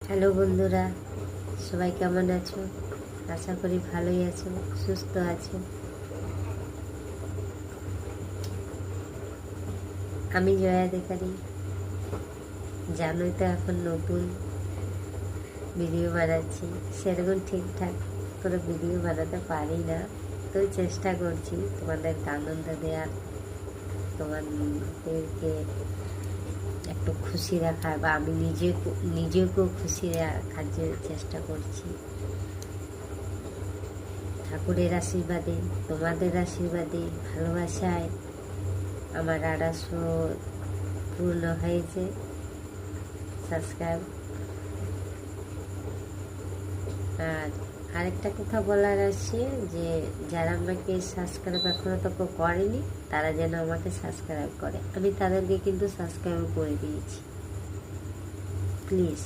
Hello বন্ধুরা, সবাই কেমন আছো? আশা করি ভালোই আছো, সুস্থ আছো। আমি জয়া দেখারি। জানোই তো এখন নতুন ভিডিও বানাচ্ছি, সেরকম ঠিকঠাক করে ভিডিও বানাতে পারি না, তো চেষ্টা করছি তোমাদেরকে আনন্দ দেওয়ার, তোমাদেরকে একটু খুশি রাখার, বা আমি নিজেকেও খুশি রাখার জন্য চেষ্টা করছি। ঠাকুরের আশীর্বাদে, তোমাদের আশীর্বাদে, ভালোবাসায় আমার 250 পূর্ণ হয়েছে সাবস্ক্রাইব। আর আরেকটা কথা বলার আছে যে যারা আমাকে সাবস্ক্রাইব এখনো তো করেনি, তারা যেন আমাকে সাবস্ক্রাইব করে। আমি তাদেরকে কিন্তু সাবস্ক্রাইব করে দিয়েছি, প্লিজ।